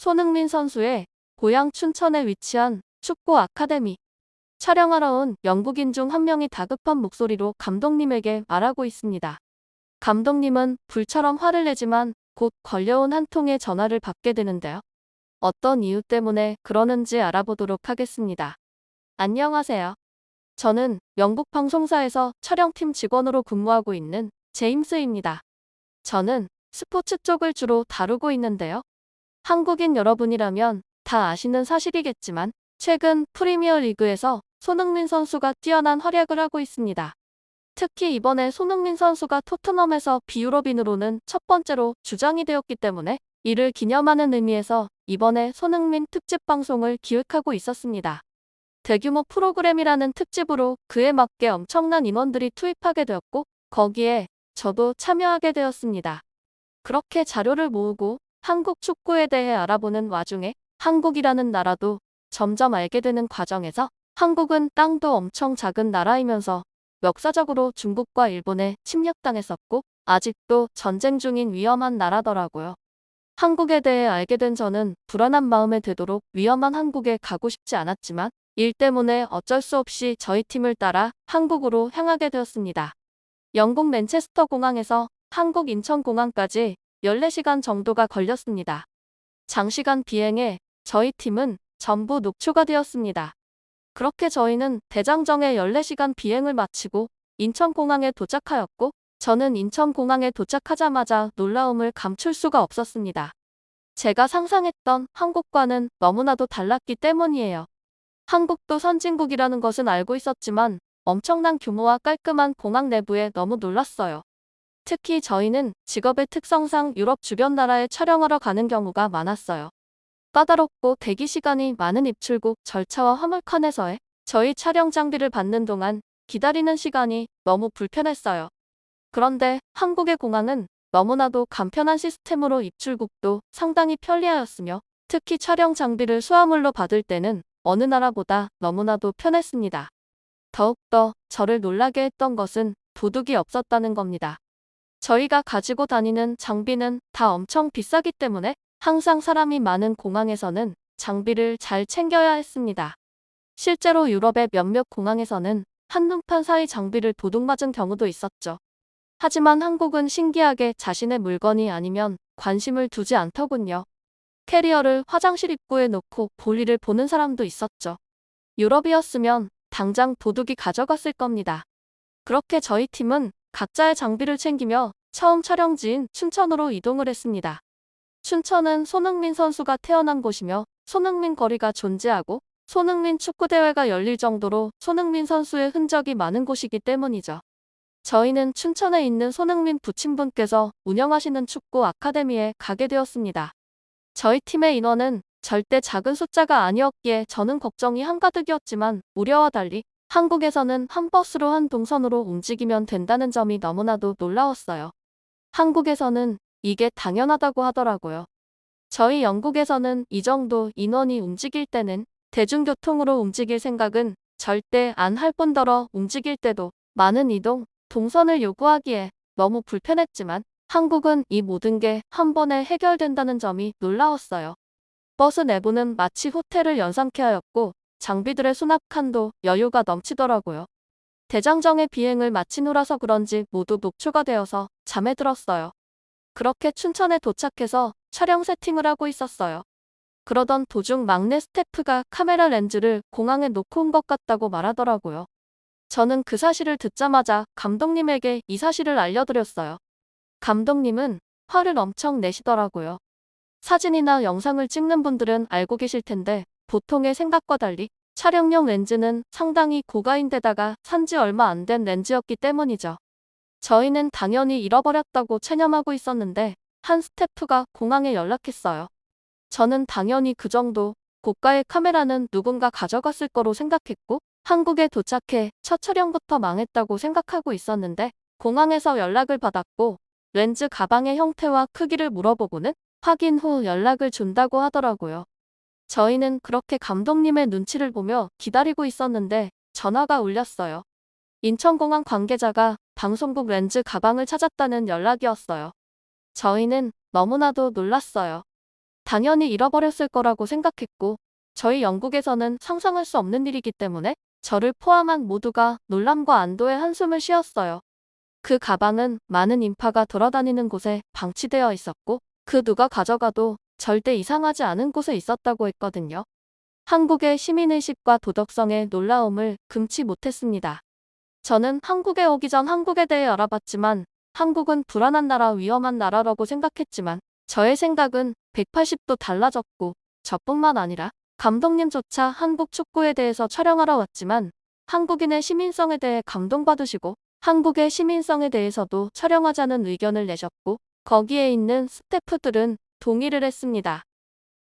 손흥민 선수의 고향 춘천에 위치한 축구 아카데미. 촬영하러 온 영국인 중 한 명이 다급한 목소리로 감독님에게 말하고 있습니다. 감독님은 불처럼 화를 내지만 곧 걸려온 한 통의 전화를 받게 되는데요. 어떤 이유 때문에 그러는지 알아보도록 하겠습니다. 안녕하세요. 저는 영국 방송사에서 촬영팀 직원으로 근무하고 있는 제임스입니다. 저는 스포츠 쪽을 주로 다루고 있는데요. 한국인 여러분이라면 다 아시는 사실이겠지만 최근 프리미어리그에서 손흥민 선수가 뛰어난 활약을 하고 있습니다. 특히 이번에 손흥민 선수가 토트넘에서 비유럽인으로는 첫 번째로 주장이 되었기 때문에 이를 기념하는 의미에서 이번에 손흥민 특집 방송을 기획하고 있었습니다. 대규모 프로그램이라는 특집으로 그에 맞게 엄청난 인원들이 투입하게 되었고 거기에 저도 참여하게 되었습니다. 그렇게 자료를 모으고 한국 축구에 대해 알아보는 와중에 한국이라는 나라도 점점 알게 되는 과정에서 한국은 땅도 엄청 작은 나라이면서 역사적으로 중국과 일본에 침략당했었고 아직도 전쟁 중인 위험한 나라더라고요. 한국에 대해 알게 된 저는 불안한 마음에 되도록 위험한 한국에 가고 싶지 않았지만 일 때문에 어쩔 수 없이 저희 팀을 따라 한국으로 향하게 되었습니다. 영국 맨체스터 공항에서 한국 인천공항까지 14시간 정도가 걸렸습니다. 장시간 비행에 저희 팀은 전부 녹초가 되었습니다. 그렇게 저희는 대장정의 14시간 비행을 마치고 인천공항에 도착하였고 저는 인천공항에 도착하자마자 놀라움을 감출 수가 없었습니다. 제가 상상했던 한국과는 너무나도 달랐기 때문이에요. 한국도 선진국이라는 것은 알고 있었지만 엄청난 규모와 깔끔한 공항 내부에 너무 놀랐어요. 특히 저희는 직업의 특성상 유럽 주변 나라에 촬영하러 가는 경우가 많았어요. 까다롭고 대기 시간이 많은 입출국 절차와 화물칸에서의 저희 촬영 장비를 받는 동안 기다리는 시간이 너무 불편했어요. 그런데 한국의 공항은 너무나도 간편한 시스템으로 입출국도 상당히 편리하였으며 특히 촬영 장비를 수화물로 받을 때는 어느 나라보다 너무나도 편했습니다. 더욱더 저를 놀라게 했던 것은 도둑이 없었다는 겁니다. 저희가 가지고 다니는 장비는 다 엄청 비싸기 때문에 항상 사람이 많은 공항에서는 장비를 잘 챙겨야 했습니다. 실제로 유럽의 몇몇 공항에서는 한눈판 사이 장비를 도둑맞은 경우도 있었죠. 하지만 한국은 신기하게 자신의 물건이 아니면 관심을 두지 않더군요. 캐리어를 화장실 입구에 놓고 볼일을 보는 사람도 있었죠. 유럽이었으면 당장 도둑이 가져갔을 겁니다. 그렇게 저희 팀은 각자의 장비를 챙기며 처음 촬영지인 춘천으로 이동을 했습니다. 춘천은 손흥민 선수가 태어난 곳이며 손흥민 거리가 존재하고 손흥민 축구대회가 열릴 정도로 손흥민 선수의 흔적이 많은 곳이기 때문이죠. 저희는 춘천에 있는 손흥민 부친분께서 운영하시는 축구 아카데미에 가게 되었습니다. 저희 팀의 인원은 절대 작은 숫자가 아니었기에 저는 걱정이 한가득이었지만 우려와 달리 한국에서는 한 버스로 한 동선으로 움직이면 된다는 점이 너무나도 놀라웠어요. 한국에서는 이게 당연하다고 하더라고요. 저희 영국에서는 이 정도 인원이 움직일 때는 대중교통으로 움직일 생각은 절대 안 할 뿐더러 움직일 때도 많은 이동, 동선을 요구하기에 너무 불편했지만 한국은 이 모든 게 한 번에 해결된다는 점이 놀라웠어요. 버스 내부는 마치 호텔을 연상케 하였고 장비들의 수납칸도 여유가 넘치더라고요. 대장정의 비행을 마친 후라서 그런지 모두 녹초가 되어서 잠에 들었어요. 그렇게 춘천에 도착해서 촬영 세팅을 하고 있었어요. 그러던 도중 막내 스태프가 카메라 렌즈를 공항에 놓고 온 것 같다고 말하더라고요. 저는 그 사실을 듣자마자 감독님에게 이 사실을 알려드렸어요. 감독님은 화를 엄청 내시더라고요. 사진이나 영상을 찍는 분들은 알고 계실 텐데 보통의 생각과 달리 촬영용 렌즈는 상당히 고가인데다가 산지 얼마 안 된 렌즈였기 때문이죠. 저희는 당연히 잃어버렸다고 체념하고 있었는데 한 스태프가 공항에 연락했어요. 저는 당연히 그 정도 고가의 카메라는 누군가 가져갔을 거로 생각했고 한국에 도착해 첫 촬영부터 망했다고 생각하고 있었는데 공항에서 연락을 받았고 렌즈 가방의 형태와 크기를 물어보고는 확인 후 연락을 준다고 하더라고요. 저희는 그렇게 감독님의 눈치를 보며 기다리고 있었는데 전화가 울렸어요. 인천공항 관계자가 방송국 렌즈 가방을 찾았다는 연락이었어요. 저희는 너무나도 놀랐어요. 당연히 잃어버렸을 거라고 생각했고, 저희 영국에서는 상상할 수 없는 일이기 때문에 저를 포함한 모두가 놀람과 안도의 한숨을 쉬었어요. 그 가방은 많은 인파가 돌아다니는 곳에 방치되어 있었고, 그 누가 가져가도 절대 이상하지 않은 곳에 있었다고 했거든요. 한국의 시민의식과 도덕성의 놀라움을 금치 못했습니다. 저는 한국에 오기 전 한국에 대해 알아봤지만 한국은 불안한 나라, 위험한 나라라고 생각했지만 저의 생각은 180도 달라졌고, 저뿐만 아니라 감독님조차 한국 축구에 대해서 촬영하러 왔지만 한국인의 시민성에 대해 감동받으시고 한국의 시민성에 대해서도 촬영하자는 의견을 내셨고, 거기에 있는 스태프들은 동의를 했습니다.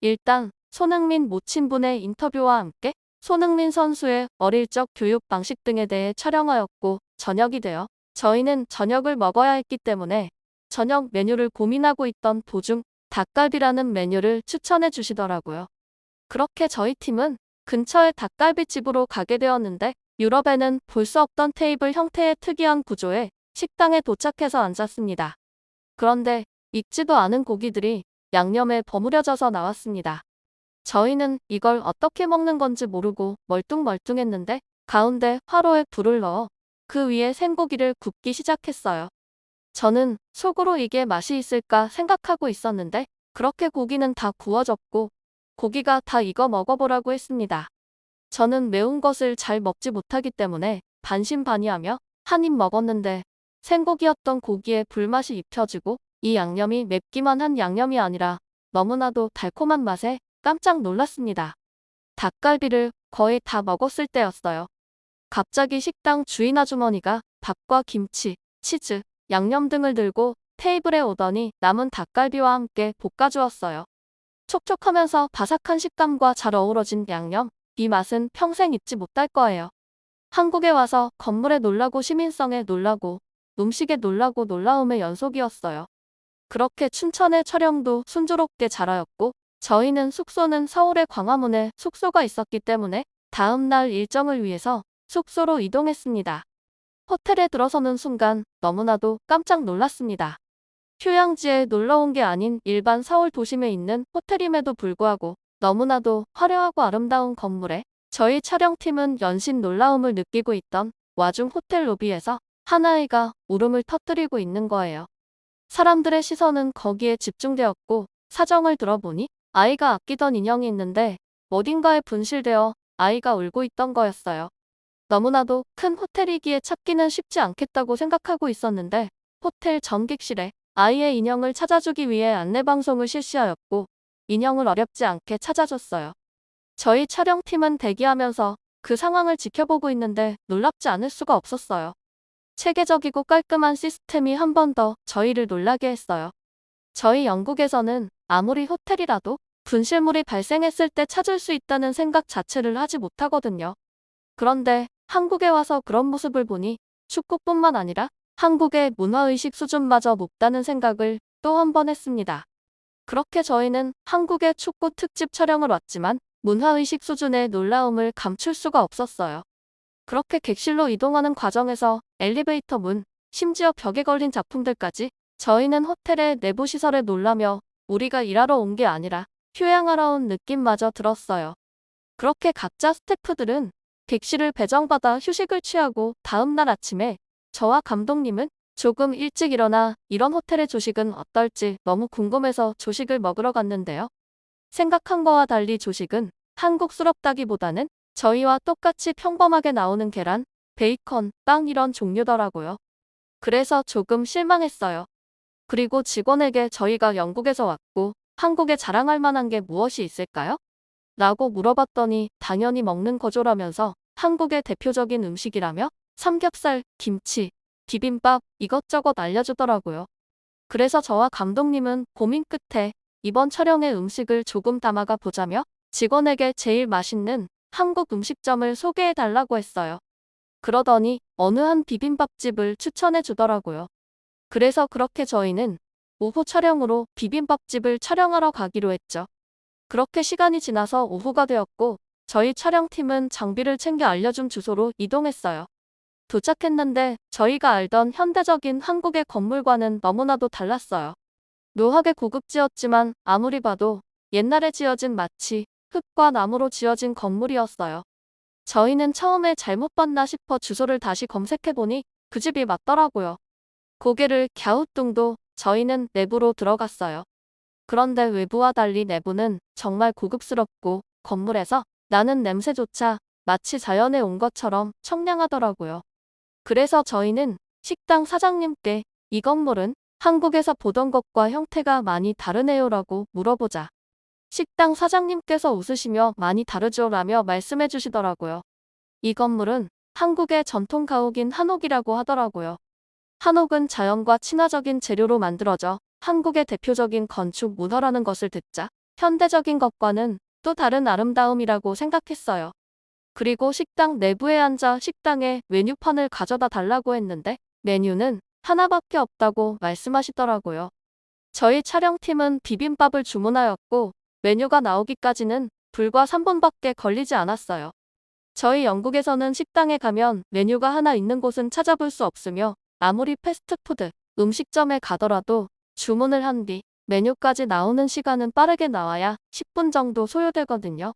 일단 손흥민 모친분의 인터뷰와 함께 손흥민 선수의 어릴 적 교육 방식 등에 대해 촬영하였고, 저녁이 되어 저희는 저녁을 먹어야 했기 때문에 저녁 메뉴를 고민하고 있던 도중 닭갈비라는 메뉴를 추천해 주시더라고요. 그렇게 저희 팀은 근처의 닭갈비집으로 가게 되었는데, 유럽에는 볼 수 없던 테이블 형태의 특이한 구조의 식당에 도착해서 앉았습니다. 그런데 익지도 않은 고기들이 양념에 버무려져서 나왔습니다. 저희는 이걸 어떻게 먹는 건지 모르고 멀뚱멀뚱했는데 가운데 화로에 불을 넣어 그 위에 생고기를 굽기 시작했어요. 저는 속으로 이게 맛이 있을까 생각하고 있었는데 그렇게 고기는 다 구워졌고 고기가 다 익어 먹어보라고 했습니다. 저는 매운 것을 잘 먹지 못하기 때문에 반신반의하며 한 입 먹었는데 생고기였던 고기에 불맛이 입혀지고 이 양념이 맵기만 한 양념이 아니라 너무나도 달콤한 맛에 깜짝 놀랐습니다. 닭갈비를 거의 다 먹었을 때였어요. 갑자기 식당 주인 아주머니가 밥과 김치, 치즈, 양념 등을 들고 테이블에 오더니 남은 닭갈비와 함께 볶아주었어요. 촉촉하면서 바삭한 식감과 잘 어우러진 양념, 이 맛은 평생 잊지 못할 거예요. 한국에 와서 건물에 놀라고 시민성에 놀라고 음식에 놀라고 놀라움의 연속이었어요. 그렇게 춘천의 촬영도 순조롭게 잘 하였고, 저희는 숙소는 서울의 광화문에 숙소가 있었기 때문에 다음 날 일정을 위해서 숙소로 이동했습니다. 호텔에 들어서는 순간 너무나도 깜짝 놀랐습니다. 휴양지에 놀러 온 게 아닌 일반 서울 도심에 있는 호텔임에도 불구하고 너무나도 화려하고 아름다운 건물에 저희 촬영팀은 연신 놀라움을 느끼고 있던 와중 호텔 로비에서 한 아이가 울음을 터뜨리고 있는 거예요. 사람들의 시선은 거기에 집중되었고, 사정을 들어보니 아이가 아끼던 인형이 있는데 어딘가에 분실되어 아이가 울고 있던 거였어요. 너무나도 큰 호텔이기에 찾기는 쉽지 않겠다고 생각하고 있었는데 호텔 전객실에 아이의 인형을 찾아주기 위해 안내방송을 실시하였고, 인형을 어렵지 않게 찾아줬어요. 저희 촬영팀은 대기하면서 그 상황을 지켜보고 있는데 놀랍지 않을 수가 없었어요. 체계적이고 깔끔한 시스템이 한 번 더 저희를 놀라게 했어요. 저희 영국에서는 아무리 호텔이라도 분실물이 발생했을 때 찾을 수 있다는 생각 자체를 하지 못하거든요. 그런데 한국에 와서 그런 모습을 보니 축구뿐만 아니라 한국의 문화의식 수준마저 높다는 생각을 또 한 번 했습니다. 그렇게 저희는 한국의 축구 특집 촬영을 왔지만 문화의식 수준의 놀라움을 감출 수가 없었어요. 그렇게 객실로 이동하는 과정에서 엘리베이터 문, 심지어 벽에 걸린 작품들까지 저희는 호텔의 내부 시설에 놀라며 우리가 일하러 온 게 아니라 휴양하러 온 느낌마저 들었어요. 그렇게 각자 스태프들은 객실을 배정받아 휴식을 취하고 다음 날 아침에 저와 감독님은 조금 일찍 일어나 이런 호텔의 조식은 어떨지 너무 궁금해서 조식을 먹으러 갔는데요. 생각한 거와 달리 조식은 한국스럽다기보다는 저희와 똑같이 평범하게 나오는 계란, 베이컨, 빵 이런 종류더라고요. 그래서 조금 실망했어요. 그리고 직원에게 저희가 영국에서 왔고 한국에 자랑할 만한 게 무엇이 있을까요? 라고 물어봤더니 당연히 먹는 거죠라면서 한국의 대표적인 음식이라며 삼겹살, 김치, 비빔밥 이것저것 알려주더라고요. 그래서 저와 감독님은 고민 끝에 이번 촬영의 음식을 조금 담아가 보자며 직원에게 제일 맛있는 한국 음식점을 소개해달라고 했어요. 그러더니 어느 한 비빔밥집을 추천해 주더라고요. 그래서 그렇게 저희는 오후 촬영으로 비빔밥집을 촬영하러 가기로 했죠. 그렇게 시간이 지나서 오후가 되었고 저희 촬영팀은 장비를 챙겨 알려준 주소로 이동했어요. 도착했는데 저희가 알던 현대적인 한국의 건물과는 너무나도 달랐어요. 묘하게 고급지었지만 아무리 봐도 옛날에 지어진 마치 흙과 나무로 지어진 건물이었어요. 저희는 처음에 잘못 봤나 싶어 주소를 다시 검색해보니 그 집이 맞더라고요. 고개를 갸우뚱도 저희는 내부로 들어갔어요. 그런데 외부와 달리 내부는 정말 고급스럽고 건물에서 나는 냄새조차 마치 자연에 온 것처럼 청량하더라고요. 그래서 저희는 식당 사장님께 이 건물은 한국에서 보던 것과 형태가 많이 다르네요라고 물어보자 식당 사장님께서 웃으시며 많이 다르죠라며 말씀해 주시더라고요. 이 건물은 한국의 전통 가옥인 한옥이라고 하더라고요. 한옥은 자연과 친화적인 재료로 만들어져 한국의 대표적인 건축 문화라는 것을 듣자 현대적인 것과는 또 다른 아름다움이라고 생각했어요. 그리고 식당 내부에 앉아 식당에 메뉴판을 가져다 달라고 했는데 메뉴는 하나밖에 없다고 말씀하시더라고요. 저희 촬영팀은 비빔밥을 주문하였고 메뉴가 나오기까지는 불과 3분밖에 걸리지 않았어요. 저희 영국에서는 식당에 가면 메뉴가 하나 있는 곳은 찾아볼 수 없으며 아무리 패스트푸드 음식점에 가더라도 주문을 한 뒤 메뉴까지 나오는 시간은 빠르게 나와야 10분 정도 소요되거든요.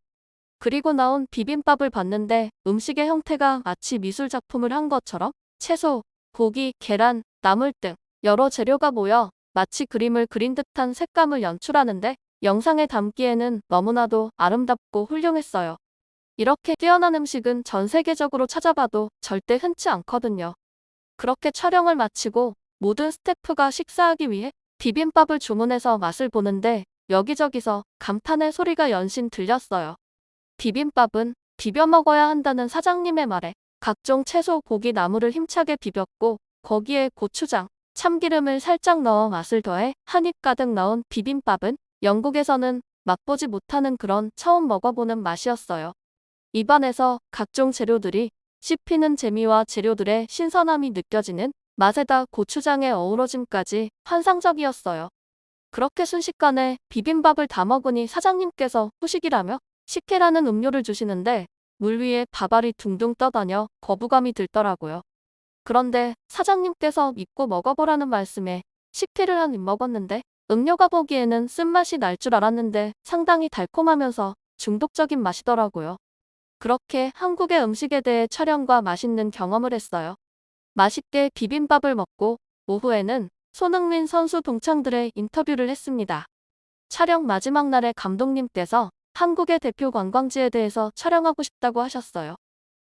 그리고 나온 비빔밥을 봤는데 음식의 형태가 마치 미술 작품을 한 것처럼 채소, 고기, 계란, 나물 등 여러 재료가 모여 마치 그림을 그린 듯한 색감을 연출하는데 영상에 담기에는 너무나도 아름답고 훌륭했어요. 이렇게 뛰어난 음식은 전 세계적으로 찾아봐도 절대 흔치 않거든요. 그렇게 촬영을 마치고 모든 스태프가 식사하기 위해 비빔밥을 주문해서 맛을 보는데 여기저기서 감탄의 소리가 연신 들렸어요. 비빔밥은 비벼 먹어야 한다는 사장님의 말에 각종 채소, 고기, 나물을 힘차게 비볐고 거기에 고추장, 참기름을 살짝 넣어 맛을 더해 한 입 가득 넣은 비빔밥은 영국에서는 맛보지 못하는 그런 처음 먹어보는 맛이었어요. 입안에서 각종 재료들이 씹히는 재미와 재료들의 신선함이 느껴지는 맛에다 고추장의 어우러짐까지 환상적이었어요. 그렇게 순식간에 비빔밥을 다 먹으니 사장님께서 후식이라며 식혜라는 음료를 주시는데 물 위에 밥알이 둥둥 떠다녀 거부감이 들더라고요. 그런데 사장님께서 믿고 먹어보라는 말씀에 식혜를 한 입 먹었는데 음료가 보기에는 쓴맛이 날 줄 알았는데 상당히 달콤하면서 중독적인 맛이더라고요. 그렇게 한국의 음식에 대해 촬영과 맛있는 경험을 했어요. 맛있게 비빔밥을 먹고 오후에는 손흥민 선수 동창들의 인터뷰를 했습니다. 촬영 마지막 날에 감독님께서 한국의 대표 관광지에 대해서 촬영하고 싶다고 하셨어요.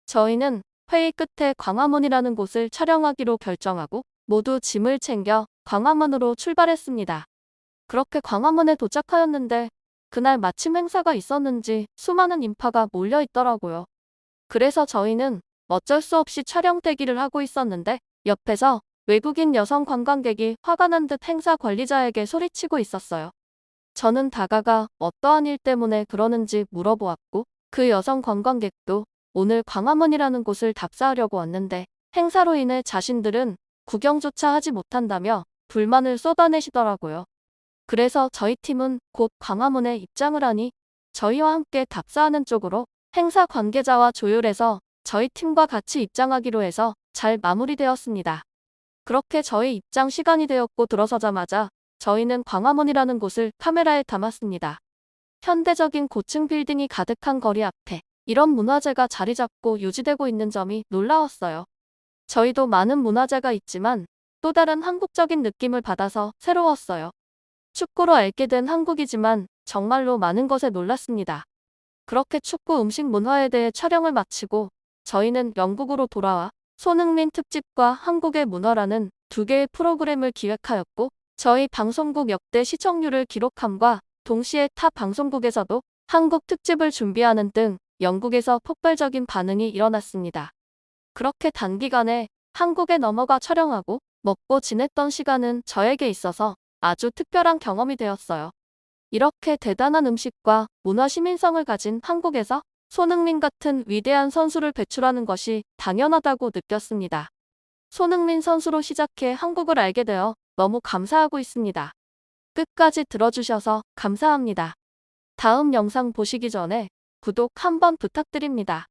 저희는 회의 끝에 광화문이라는 곳을 촬영하기로 결정하고 모두 짐을 챙겨 광화문으로 출발했습니다. 그렇게 광화문에 도착하였는데 그날 마침 행사가 있었는지 수많은 인파가 몰려 있더라고요. 그래서 저희는 어쩔 수 없이 촬영 대기를 하고 있었는데 옆에서 외국인 여성 관광객이 화가 난 듯 행사 관리자에게 소리치고 있었어요. 저는 다가가 어떠한 일 때문에 그러는지 물어보았고 그 여성 관광객도 오늘 광화문이라는 곳을 답사하려고 왔는데 행사로 인해 자신들은 구경조차 하지 못한다며 불만을 쏟아내시더라고요. 그래서 저희 팀은 곧 광화문에 입장을 하니 저희와 함께 답사하는 쪽으로 행사 관계자와 조율해서 저희 팀과 같이 입장하기로 해서 잘 마무리되었습니다. 그렇게 저희 입장 시간이 되었고 들어서자마자 저희는 광화문이라는 곳을 카메라에 담았습니다. 현대적인 고층 빌딩이 가득한 거리 앞에 이런 문화재가 자리 잡고 유지되고 있는 점이 놀라웠어요. 저희도 많은 문화재가 있지만 또 다른 한국적인 느낌을 받아서 새로웠어요. 축구로 알게 된 한국이지만 정말로 많은 것에 놀랐습니다. 그렇게 축구 음식 문화에 대해 촬영을 마치고 저희는 영국으로 돌아와 손흥민 특집과 한국의 문화라는 두 개의 프로그램을 기획하였고 저희 방송국 역대 시청률을 기록함과 동시에 타 방송국에서도 한국 특집을 준비하는 등 영국에서 폭발적인 반응이 일어났습니다. 그렇게 단기간에 한국에 넘어가 촬영하고 먹고 지냈던 시간은 저에게 있어서 아주 특별한 경험이 되었어요. 이렇게 대단한 음식과 문화 시민성을 가진 한국에서 손흥민 같은 위대한 선수를 배출하는 것이 당연하다고 느꼈습니다. 손흥민 선수로 시작해 한국을 알게 되어 너무 감사하고 있습니다. 끝까지 들어주셔서 감사합니다. 다음 영상 보시기 전에 구독 한번 부탁드립니다.